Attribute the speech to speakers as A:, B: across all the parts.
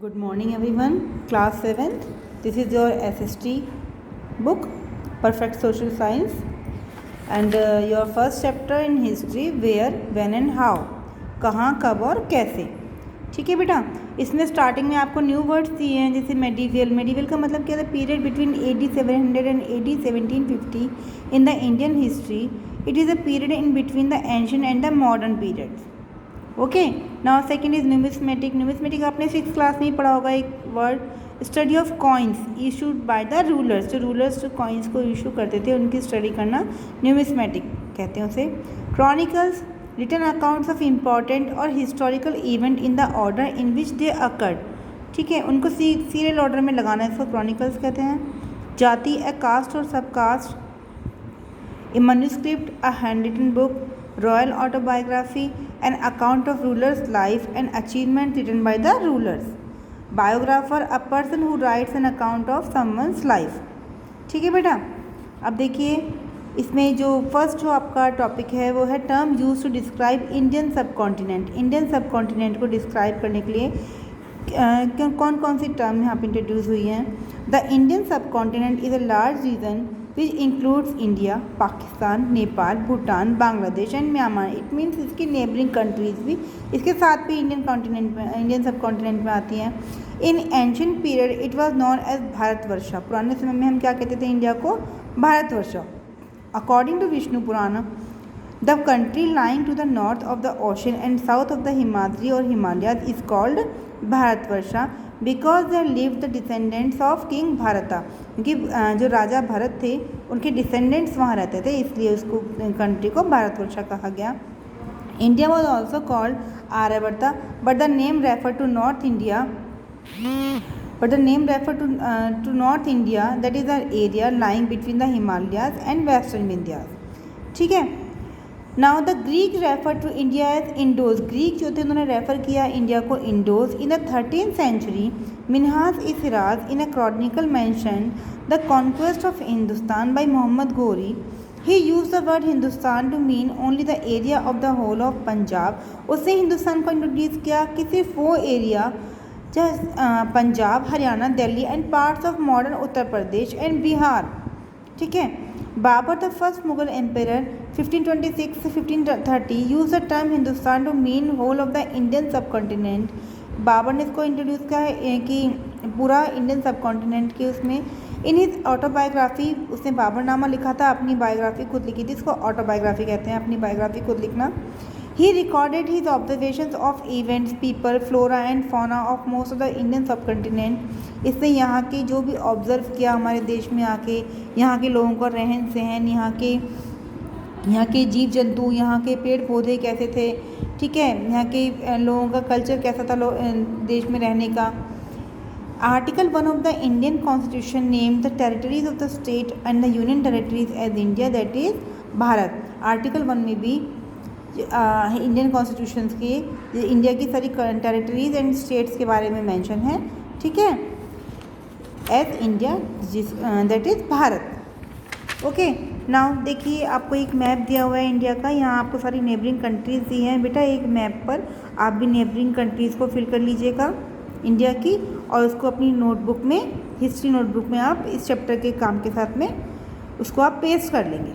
A: Good morning everyone, class 7th. This is your SST book, Perfect Social Science, and your first chapter in history, where, when and how, कहाँ, कब और कैसे. ठीक है बेटा. इसमें स्टार्टिंग में आपको न्यू वर्ड्स दिए हैं, जैसे मेडिवल. मेडिवल का मतलब क्या था? Period between AD 700 and AD 1750 in the Indian history. It is a period in between the ancient and the modern periods. Okay. Now second is numismatic. Numismatic आपने 6th class में ही पढ़ा होगा. एक word, study of coins issued by the rulers. जो rulers जो coins को issue करते थे उनकी स्टडी करना न्यूमिस्मेटिक कहते हैं उसे. Chronicles, written accounts of important और historical event in the order in which they occurred. ठीक है, उनको सीरियल ऑर्डर में लगाना है, इसको क्रॉनिकल्स कहते हैं. जाति, अ कास्ट और sub caste. A manuscript, a handwritten book. Royal autobiography, an account of ruler's life and achievement written by the rulers. Biographer, a person who writes an account of someone's life. ठीक है बेटा. अब देखिए इसमें जो first जो आपका topic है वो है term use to describe Indian subcontinent. Indian subcontinent को डिस्क्राइब करने के लिए कौन कौन सी टर्म यहाँ पे इंट्रोड्यूस हुई हैं. The Indian subcontinent is a large region which includes India, Pakistan, Nepal, Bhutan, Bangladesh and Myanmar. It means इसकी नेबरिंग कंट्रीज़ भी इसके साथ भी इंडियन कॉन्टिनेंट में, इंडियन सब कॉन्टिनेंट में आती हैं. In ancient period it was known as Bharatvarsh. पुराने समय में हम क्या कहते थे इंडिया को? Bharatvarsh. According to Vishnu Purana, the country lying to the north of the ocean and south of the Himadri और Himalayas is called Bharatvarsha because they live the descendants of king Bharata. क्योंकि जो राजा भरत थे उनके डिसेंडेंट्स वहाँ रहते थे, इसलिए उसको कंट्री को भारतवर्षा कहा गया. India was also called Aryavarta but the name refer to north India north India that is are area lying between the Himalayas and western Vindhyas. ठीक है. Now the Greek refer to India as Indos. Greek जो थे उन्होंने refer किया India को Indos. In the 13th century Minhaj e Siraj in a chronicle mention the conquest of Hindustan by Mohammad Ghori. He use the word Hindustan to mean only the area of the whole of Punjab. उसने हिंदुस्तान को introduce किया कि सिर्फ वो एरिया जो Punjab, Haryana, Delhi and parts of modern Uttar Pradesh and Bihar. ठीक है. Babur the first Mughal empire 1526 से 1530 use the term Hindustan to mean whole of the Indian subcontinent. Babur ने इसको इंट्रोड्यूस किया है कि पूरा इंडियन सब कॉन्टिनेंट के उसमें. इन हिज ऑटोबायोग्राफी, उसने बाबरनामा लिखा था, अपनी बायोग्राफी खुद लिखी थी, इसको ऑटोबायोग्राफी कहते हैं, अपनी बायोग्राफी खुद लिखना. He recorded his observations of events, people, flora and fauna of most of the Indian subcontinent. इसने यहाँ के जो भी ऑब्ज़र्व किया हमारे देश में आके, यहाँ के लोगों का रहन सहन, यहाँ के जीव जंतु, यहाँ के पेड़ पौधे कैसे थे. ठीक है. यहाँ के लोगों का कल्चर कैसा था देश में रहने का. Article 1 of the Indian constitution name the territories of the state and the union territories as India, that is Bharat. Article 1 में भी इंडियन कॉन्स्टिट्यूशन के इंडिया की सारी टेरिटरीज एंड स्टेट्स के बारे में मेंशन है. ठीक है. As India, that is Bharat. Okay. Now देखिए आपको एक मैप दिया हुआ है इंडिया का. यहाँ आपको सारी नेबरिंग कंट्रीज़ दी हैं बेटा. एक मैप पर आप भी नेबरिंग कंट्रीज़ को फिल कर लीजिएगा इंडिया की, और उसको अपनी नोटबुक में, हिस्ट्री नोटबुक में आप इस चैप्टर के काम के साथ में उसको आप पेस्ट कर लेंगे.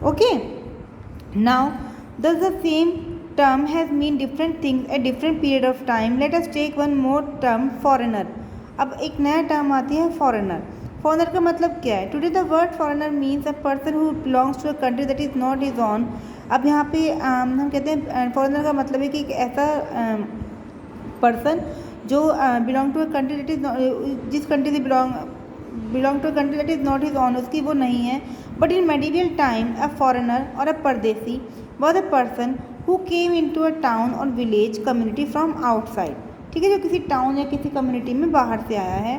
A: Okay. Now thus the same term has mean different things at different period of time. Let us take one more term, foreigner. अब एक नया टर्म आती है फॉरेनर. फॉरेनर का मतलब क्या है? Today the word foreigner means a person who belongs to a country that is not his own. अब यहाँ पे हम कहते हैं फॉरेनर का मतलब है कि एक ऐसा पर्सन जो belong to a country that is, जिस कंट्री से belong to a country that is not his own, उसकी वो नहीं है. But in medieval time a foreigner और अ परदेसी was a person who came into a town or village community from outside. ठीक है, जो किसी टाउन या किसी कम्युनिटी में बाहर से आया है.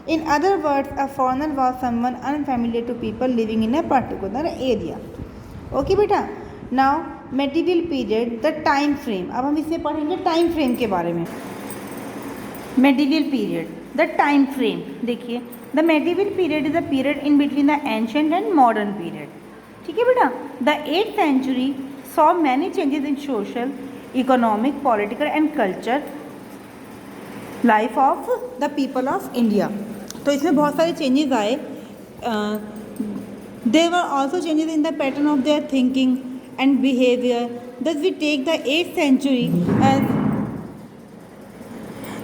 A: In other words a foreigner was someone unfamiliar to people living in a particular area. Okay बेटा. Now medieval period, the time frame. अब हम इसमें पढ़ेंगे टाइम फ्रेम के बारे में. Medieval period, the time frame. देखिए, the medieval period is a period in between the ancient and modern period. ठीक है बेटा. The 8th century saw many changes in social, economic, political and culture. Life of the people of India. तो इसमें बहुत सारे changes आए। There were also changes in the pattern of their thinking and behaviour. Thus we take the 8th century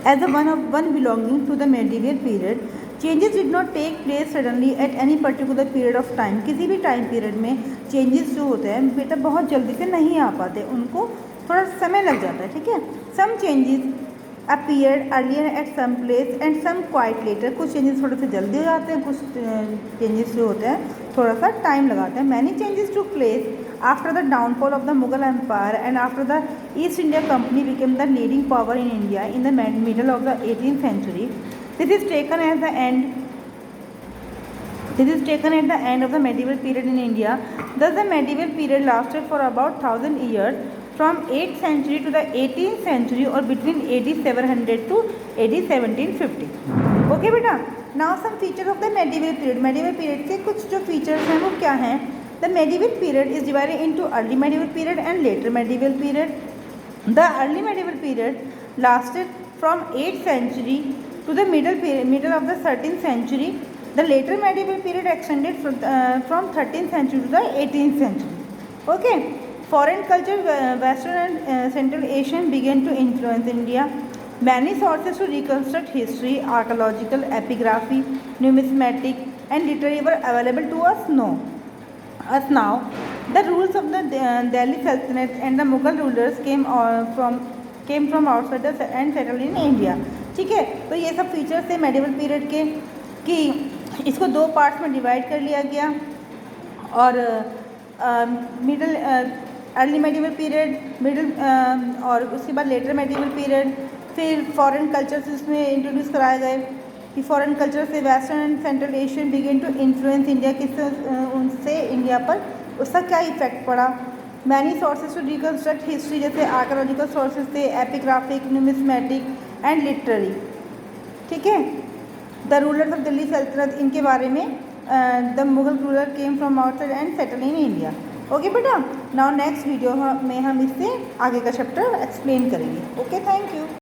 A: as a one belonging to the medieval period. Changes did not take place suddenly at any particular period of time. किसी भी time period में changes जो होते हैं बेटा बहुत जल्दी से नहीं आ पाते, उनको थोड़ा समय लग जाता है, ठीक है। Some changes appeared earlier at some place and some quite later. कुछ चेंजेस थोड़े से जल्दी हो जाते हैं, कुछ चेंजेस जो होते हैं थोड़ा सा टाइम लगाते हैं। Many changes took place after the downfall of the Mughal Empire and after the East India Company became the leading power in India in the middle of the 18th century. This is taken at the end of the medieval period in India. Thus the medieval period lasted for about 1000 years from 8th century to the 18th century or between AD 700 to AD 1750. Okay बेटा, now some features of the medieval period. medieval period के कुछ जो features हैं वो क्या हैं? The medieval period is divided into early medieval period and later medieval period. The early medieval period lasted from 8th century to the middle of the 13th century. The later medieval period extended from 13th century to the 18th century. Okay. Foreign culture, Western and Central Asian began to influence India. Many sources to reconstruct history, archaeological, epigraphy, numismatic, and literary were available to us now. The rules of the Delhi Sultanate and the Mughal rulers came from outside and settled in India. ठीक है, तो ये सब features थे medieval period के कि इसको दो पार्ट्स में डिवाइड कर लिया गया और मिडल अर्ली मेडिवल पीरियड और उसके बाद लेटर मेडिवल पीरियड। फिर फॉरेन कल्चर्स इसमें इंट्रोड्यूस कराए गए कि फॉरेन कल्चर से western and central Asian begin to influence India, किससे उनसे इंडिया पर उसका क्या इफेक्ट पड़ा। Many sources to reconstruct history, जैसे आर्कोलॉजिकल सोर्सेज थे, एपिग्राफिक, न्यूमिस्मेटिक एंड लिटरेरी। ठीक है, द रूलर्स ऑफ दिल्ली सल्तनत, इनके बारे में the Mughal ruler came from outside and settle in India. Okay बेटा, नाउ नेक्स्ट वीडियो में हम इससे आगे का चैप्टर एक्सप्लेन करेंगे। Okay, thank you.